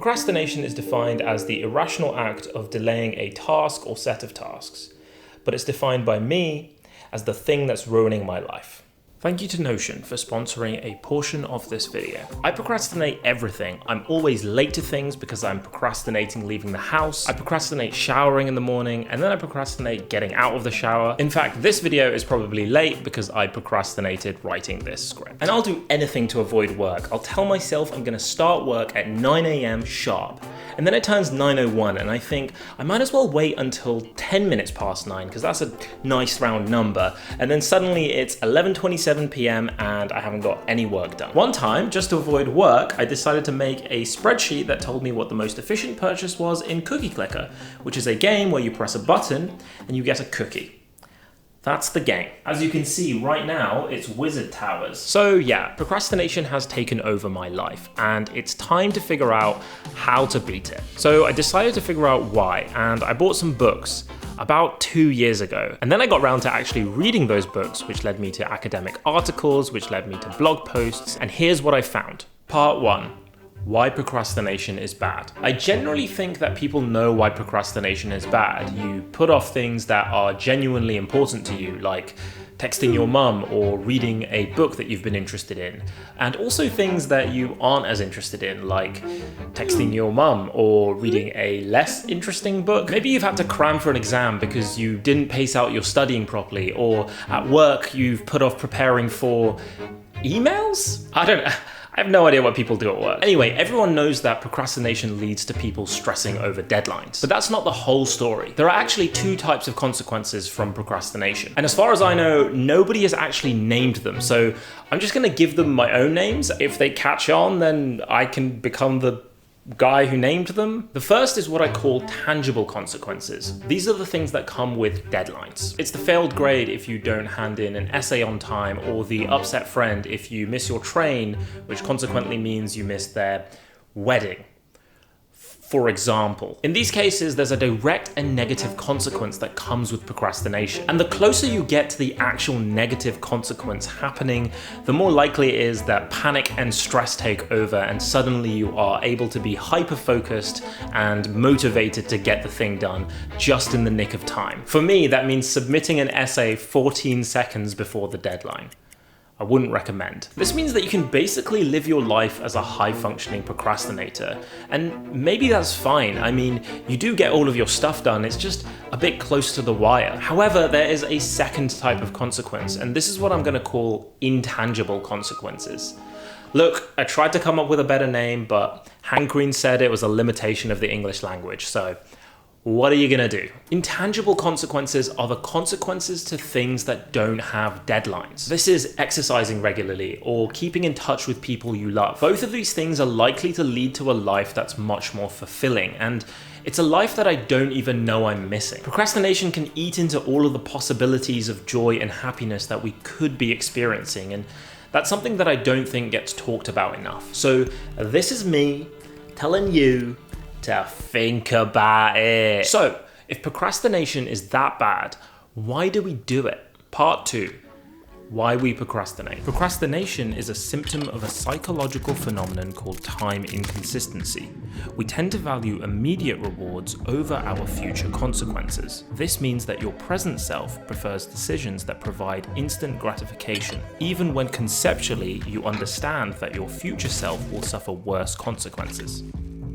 Procrastination is defined as the irrational act of delaying a task or set of tasks, but it's defined by me as the thing that's ruining my life. Thank you to Notion for sponsoring a portion of this video. I procrastinate everything. I'm always late to things because I'm procrastinating leaving the house. I procrastinate showering in the morning, and then I procrastinate getting out of the shower. In fact, this video is probably late because I procrastinated writing this script. And I'll do anything to avoid work. I'll tell myself I'm gonna start work at 9 a.m. sharp. And then it turns 9:01 and I think I might as well wait until 10 minutes past 9 because that's a nice round number. And then suddenly it's 11:27 p.m. and I haven't got any work done. One time, just to avoid work, I decided to make a spreadsheet that told me what the most efficient purchase was in Cookie Clicker, which is a game where you press a button and you get a cookie. That's the game. As you can see right now, it's Wizard Towers. So yeah, procrastination has taken over my life and it's time to figure out how to beat it. So I decided to figure out why, and I bought some books about 2 years ago. And then I got around to actually reading those books, which led me to academic articles, which led me to blog posts. And here's what I found. Part 1. Why procrastination is bad. I generally think that people know why procrastination is bad. You put off things that are genuinely important to you, like texting your mum or reading a book that you've been interested in, and also things that you aren't as interested in, like texting your mum or reading a less interesting book. Maybe you've had to cram for an exam because you didn't pace out your studying properly, or at work you've put off preparing for emails? I don't know. I have no idea what people do at work. Anyway, everyone knows that procrastination leads to people stressing over deadlines. But that's not the whole story. There are actually two types of consequences from procrastination. And as far as I know, nobody has actually named them. So I'm just gonna give them my own names. If they catch on, then I can become the guy who named them. The first is what I call tangible consequences. These are the things that come with deadlines. It's the failed grade if you don't hand in an essay on time, or the upset friend if you miss your train, which consequently means you miss their wedding, for example. In these cases, there's a direct and negative consequence that comes with procrastination. And the closer you get to the actual negative consequence happening, the more likely it is that panic and stress take over and suddenly you are able to be hyper-focused and motivated to get the thing done just in the nick of time. For me, that means submitting an essay 14 seconds before the deadline. I wouldn't recommend. This means that you can basically live your life as a high-functioning procrastinator, and maybe that's fine. I mean, you do get all of your stuff done, it's just a bit close to the wire. However, there is a second type of consequence, and this is what I'm gonna call intangible consequences. Look, I tried to come up with a better name, but Hank Green said it was a limitation of the English language, so what are you gonna do? Intangible consequences are the consequences to things that don't have deadlines. This is exercising regularly or keeping in touch with people you love. Both of these things are likely to lead to a life that's much more fulfilling, and it's a life that I don't even know I'm missing. Procrastination can eat into all of the possibilities of joy and happiness that we could be experiencing, and that's something that I don't think gets talked about enough. So this is me telling you to think about it. So, if procrastination is that bad, why do we do it? Part 2. Why we procrastinate. Procrastination is a symptom of a psychological phenomenon called time inconsistency. We tend to value immediate rewards over our future consequences. This means that your present self prefers decisions that provide instant gratification, even when conceptually you understand that your future self will suffer worse consequences.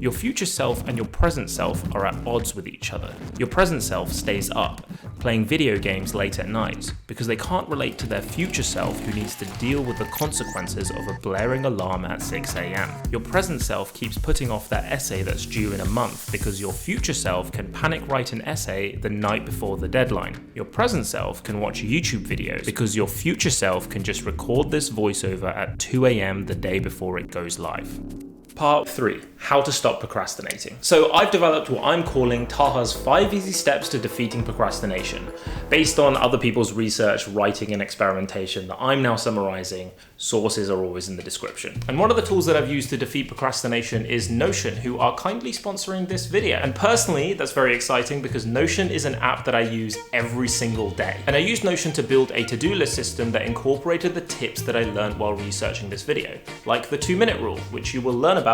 Your future self and your present self are at odds with each other. Your present self stays up, playing video games late at night, because they can't relate to their future self who needs to deal with the consequences of a blaring alarm at 6 a.m. Your present self keeps putting off that essay that's due in a month because your future self can panic write an essay the night before the deadline. Your present self can watch YouTube videos because your future self can just record this voiceover at 2 a.m. the day before it goes live. Part 3. How to stop procrastinating. So I've developed what I'm calling Taha's 5 easy steps to defeating procrastination, based on other people's research, writing, and experimentation that I'm now summarizing. Sources are always in the description. And one of the tools that I've used to defeat procrastination is Notion, who are kindly sponsoring this video. And personally, that's very exciting because Notion is an app that I use every single day. And I used Notion to build a to-do list system that incorporated the tips that I learned while researching this video, like the 2-minute rule, which you will learn about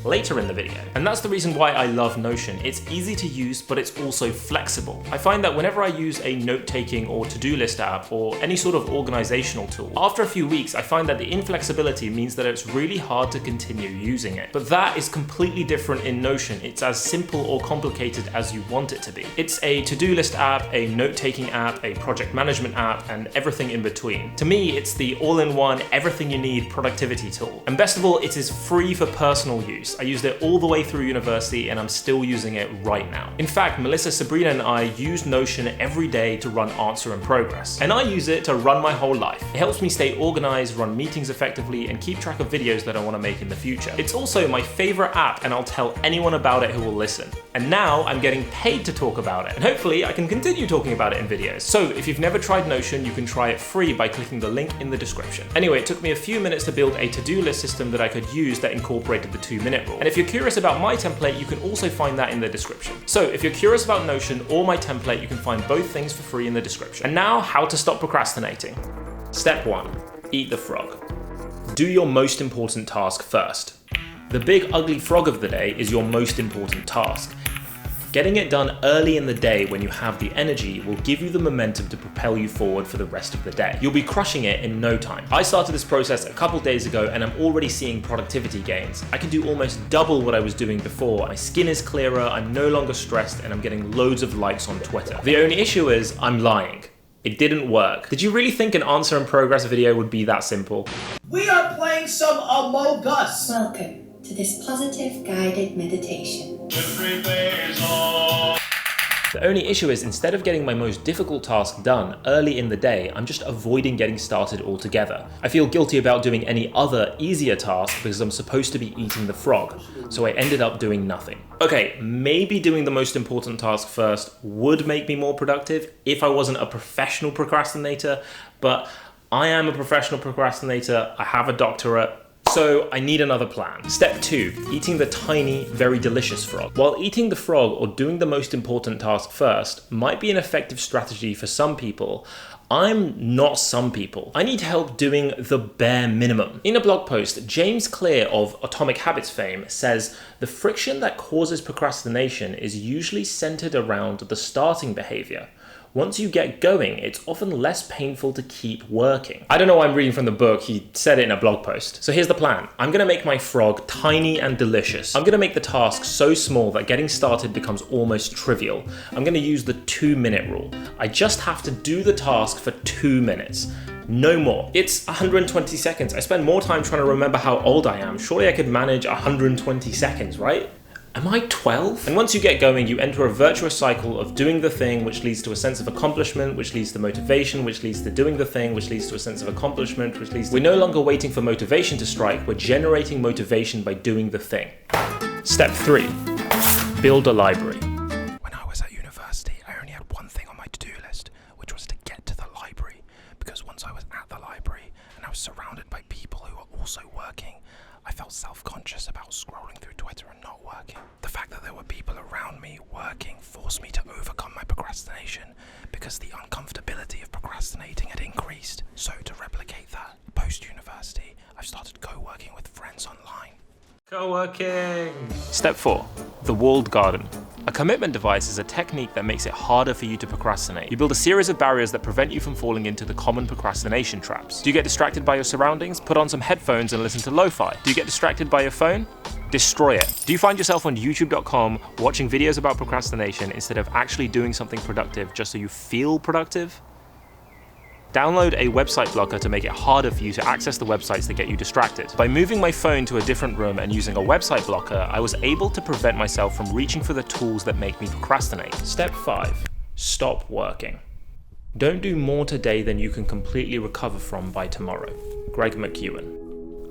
later in the video. And that's the reason why I love Notion. It's easy to use, but it's also flexible. I find that whenever I use a note-taking or to-do list app or any sort of organizational tool, after a few weeks, I find that the inflexibility means that it's really hard to continue using it. But that is completely different in Notion. It's as simple or complicated as you want it to be. It's a to-do list app, a note-taking app, a project management app, and everything in between. To me, it's the all-in-one, everything you need productivity tool. And best of all, it is free for personal use. I used it all the way through university and I'm still using it right now. In fact, Melissa, Sabrina, and I use Notion every day to run Answer and Progress. And I use it to run my whole life. It helps me stay organized, run meetings effectively, and keep track of videos that I want to make in the future. It's also my favorite app and I'll tell anyone about it who will listen. And now I'm getting paid to talk about it. And hopefully I can continue talking about it in videos. So if you've never tried Notion, you can try it free by clicking the link in the description. Anyway, it took me a few minutes to build a to-do list system that I could use that incorporated the 2-minute rule. And if you're curious about my template, you can also find that in the description. So if you're curious about Notion or my template, you can find both things for free in the description. And now, how to stop procrastinating. Step 1, eat the frog. Do your most important task first. The big ugly frog of the day is your most important task. Getting it done early in the day when you have the energy will give you the momentum to propel you forward for the rest of the day. You'll be crushing it in no time. I started this process a couple days ago and I'm already seeing productivity gains. I can do almost double what I was doing before. My skin is clearer, I'm no longer stressed, and I'm getting loads of likes on Twitter. The only issue is I'm lying. It didn't work. Did you really think an Answer and Progress video would be that simple? We are playing some Among Us. Welcome to this positive guided meditation. The only issue is, instead of getting my most difficult task done early in the day, I'm just avoiding getting started altogether. I feel guilty about doing any other easier task because I'm supposed to be eating the frog, so I ended up doing nothing. Okay, maybe doing the most important task first would make me more productive if I wasn't a professional procrastinator, but I am a professional procrastinator, I have a doctorate, so I need another plan. Step 2, eating the tiny, very delicious frog. While eating the frog or doing the most important task first might be an effective strategy for some people, I'm not some people. I need help doing the bare minimum. In a blog post, James Clear of Atomic Habits fame says, the friction that causes procrastination is usually centered around the starting behavior. Once you get going, it's often less painful to keep working. I don't know why I'm reading from the book, he said it in a blog post. So here's the plan. I'm gonna make my frog tiny and delicious. I'm gonna make the task so small that getting started becomes almost trivial. I'm gonna use the 2-minute rule. I just have to do the task for 2 minutes. No more. It's 120 seconds. I spend more time trying to remember how old I am. Surely I could manage 120 seconds, right? Am I 12? And once you get going, you enter a virtuous cycle of doing the thing, which leads to a sense of accomplishment, which leads to motivation, which leads to doing the thing, which leads to a sense of accomplishment, which leads to... We're no longer waiting for motivation to strike, we're generating motivation by doing the thing. Step 3, build a library. When I was at university, I only had one thing on my to-do list, which was to get to the library. Because once I was at the library and I was surrounded by people who were also working, I felt self-conscious about scrolling through Twitter and not working. The fact that there were people around me working forced me to overcome my procrastination because the uncomfortability of procrastinating had increased. So to replicate that, post-university, I've started co-working with friends online. Co-working! Step 4, the walled garden. A commitment device is a technique that makes it harder for you to procrastinate. You build a series of barriers that prevent you from falling into the common procrastination traps. Do you get distracted by your surroundings? Put on some headphones and listen to lo-fi. Do you get distracted by your phone? Destroy it. Do you find yourself on youtube.com watching videos about procrastination instead of actually doing something productive just so you feel productive? Download a website blocker to make it harder for you to access the websites that get you distracted. By moving my phone to a different room and using a website blocker, I was able to prevent myself from reaching for the tools that make me procrastinate. Step 5, stop working. Don't do more today than you can completely recover from by tomorrow. Greg Mckeown.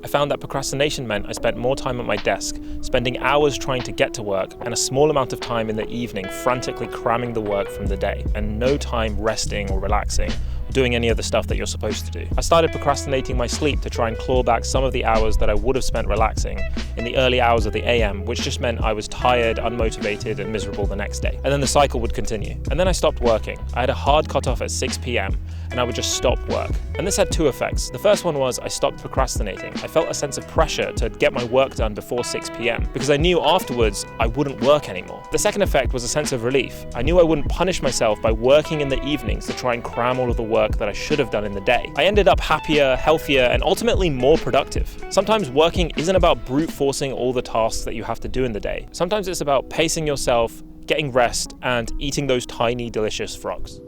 I found that procrastination meant I spent more time at my desk, spending hours trying to get to work, and a small amount of time in the evening frantically cramming the work from the day, and no time resting or relaxing, or doing any of the stuff that you're supposed to do. I started procrastinating my sleep to try and claw back some of the hours that I would have spent relaxing, in the early hours of the AM, which just meant I was tired, unmotivated, and miserable the next day. And then the cycle would continue. And then I stopped working. I had a hard cutoff at 6 p.m, and I would just stop work. And this had two effects. The first one was I stopped procrastinating. I felt a sense of pressure to get my work done before 6 p.m, because I knew afterwards I wouldn't work anymore. The second effect was a sense of relief. I knew I wouldn't punish myself by working in the evenings to try and cram all of the work that I should have done in the day. I ended up happier, healthier, and ultimately more productive. Sometimes working isn't about brute forcing all the tasks that you have to do in the day. Sometimes it's about pacing yourself, getting rest, and eating those tiny, delicious frogs.